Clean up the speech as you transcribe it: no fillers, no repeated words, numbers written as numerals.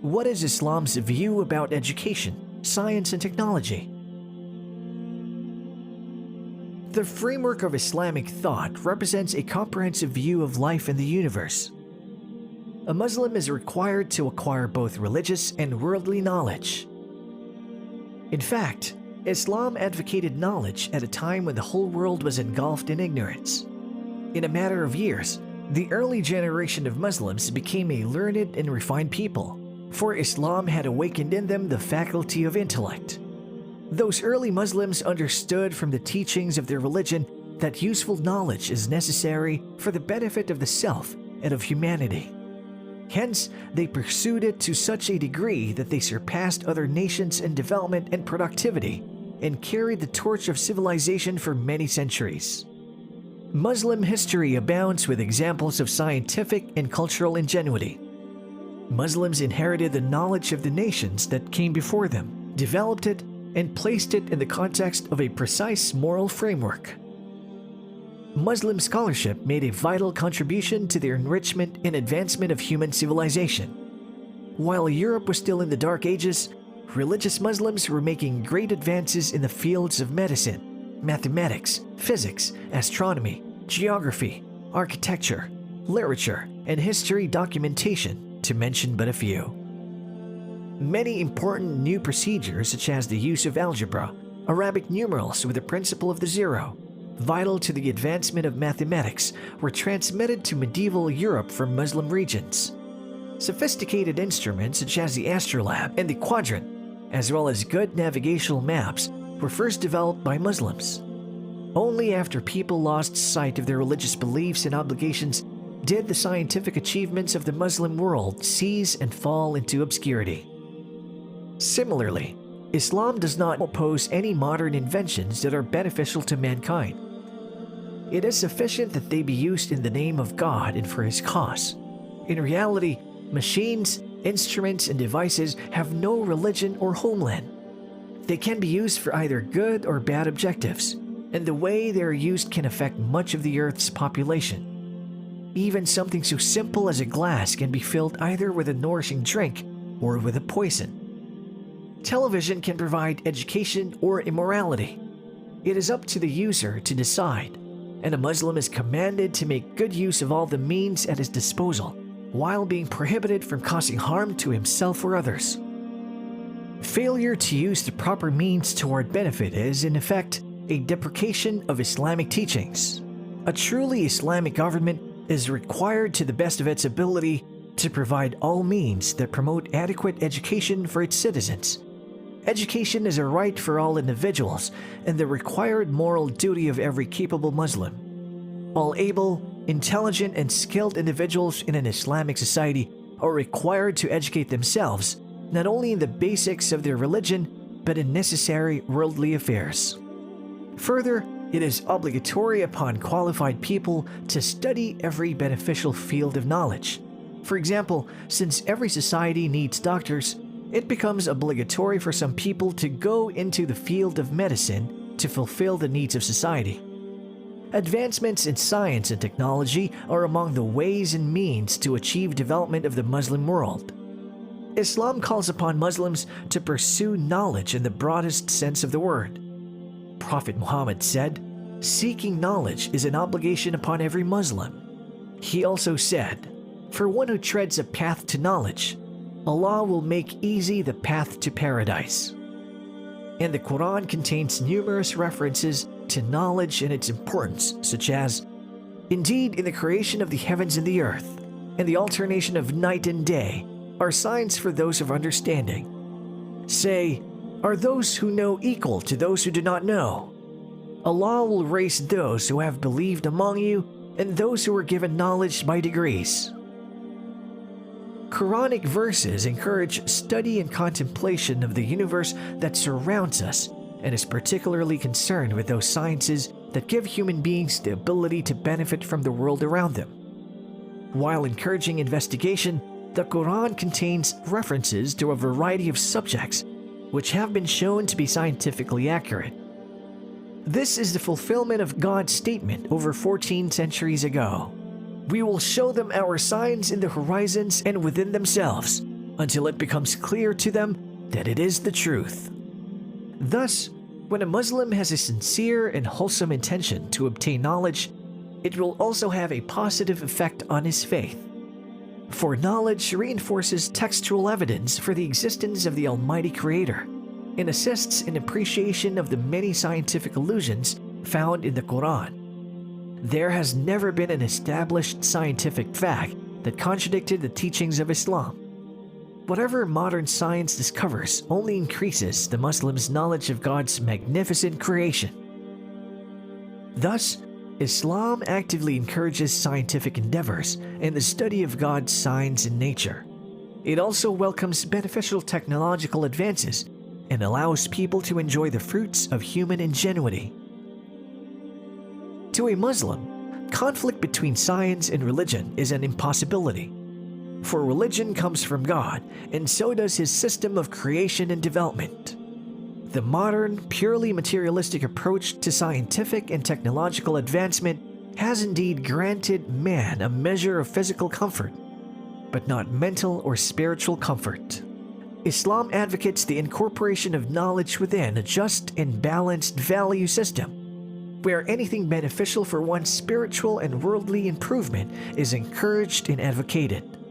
What is Islam's view about education, science, and technology? The framework of Islamic thought represents a comprehensive view of life in the universe. A Muslim is required to acquire both religious and worldly knowledge. In fact, Islam advocated knowledge at a time when the whole world was engulfed in ignorance. In a matter of years, the early generation of Muslims became a learned and refined people, for Islam had awakened in them the faculty of intellect. Those early Muslims understood from the teachings of their religion that useful knowledge is necessary for the benefit of the self and of humanity. Hence, they pursued it to such a degree that they surpassed other nations in development and productivity and carried the torch of civilization for many centuries. Muslim history abounds with examples of scientific and cultural ingenuity. Muslims inherited the knowledge of the nations that came before them, developed it, and placed it in the context of a precise moral framework. Muslim scholarship made a vital contribution to the enrichment and advancement of human civilization. While Europe was still in the Dark Ages, religious Muslims were making great advances in the fields of medicine, mathematics, physics, astronomy, geography, architecture, literature, and history documentation, to mention but a few. Many important new procedures, such as the use of algebra, Arabic numerals with the principle of the zero, vital to the advancement of mathematics, were transmitted to medieval Europe from Muslim regions. Sophisticated instruments such as the astrolabe and the quadrant, as well as good navigational maps, were first developed by Muslims. Only after people lost sight of their religious beliefs and obligations did the scientific achievements of the Muslim world cease and fall into obscurity. Similarly, Islam does not oppose any modern inventions that are beneficial to mankind. It is sufficient that they be used in the name of God and for His cause. In reality, machines, instruments, and devices have no religion or homeland. They can be used for either good or bad objectives, and the way they are used can affect much of the Earth's population. Even something so simple as a glass can be filled either with a nourishing drink or with a poison. Television can provide education or immorality. It is up to the user to decide, and a Muslim is commanded to make good use of all the means at his disposal, while being prohibited from causing harm to himself or others. Failure to use the proper means toward benefit is, in effect, a deprecation of Islamic teachings. A truly Islamic government is required to the best of its ability to provide all means that promote adequate education for its citizens. Education is a right for all individuals and the required moral duty of every capable Muslim. All able, intelligent, and skilled individuals in an Islamic society are required to educate themselves not only in the basics of their religion, but in necessary worldly affairs. Further, it is obligatory upon qualified people to study every beneficial field of knowledge. For example, since every society needs doctors, it becomes obligatory for some people to go into the field of medicine to fulfill the needs of society. Advancements in science and technology are among the ways and means to achieve development of the Muslim world. Islam calls upon Muslims to pursue knowledge in the broadest sense of the word. Prophet Muhammad said, "Seeking knowledge is an obligation upon every Muslim." He also said, "For one who treads a path to knowledge, Allah will make easy the path to paradise." And the Quran contains numerous references to knowledge and its importance, such as, "Indeed, in the creation of the heavens and the earth, and the alternation of night and day, are signs for those of understanding. Say, are those who know equal to those who do not know? Allah will raise those who have believed among you and those who are given knowledge by degrees." Quranic verses encourage study and contemplation of the universe that surrounds us and is particularly concerned with those sciences that give human beings the ability to benefit from the world around them. While encouraging investigation, the Quran contains references to a variety of subjects which have been shown to be scientifically accurate. This is the fulfillment of God's statement over 14 centuries ago. "We will show them our signs in the horizons and within themselves, until it becomes clear to them that it is the truth. Thus, when a Muslim has a sincere and wholesome intention to obtain knowledge, it will also have a positive effect on his faith. For knowledge reinforces textual evidence for the existence of the Almighty Creator and assists in appreciation of the many scientific allusions found in the Quran. There has never been an established scientific fact that contradicted the teachings of Islam. Whatever modern science discovers only increases the Muslim's knowledge of God's magnificent creation. Thus, Islam actively encourages scientific endeavors and the study of God's signs in nature. It also welcomes beneficial technological advances and allows people to enjoy the fruits of human ingenuity. To a Muslim, conflict between science and religion is an impossibility. For religion comes from God, and so does his system of creation and development. The modern, purely materialistic approach to scientific and technological advancement has indeed granted man a measure of physical comfort, but not mental or spiritual comfort. Islam advocates the incorporation of knowledge within a just and balanced value system, where anything beneficial for one's spiritual and worldly improvement is encouraged and advocated.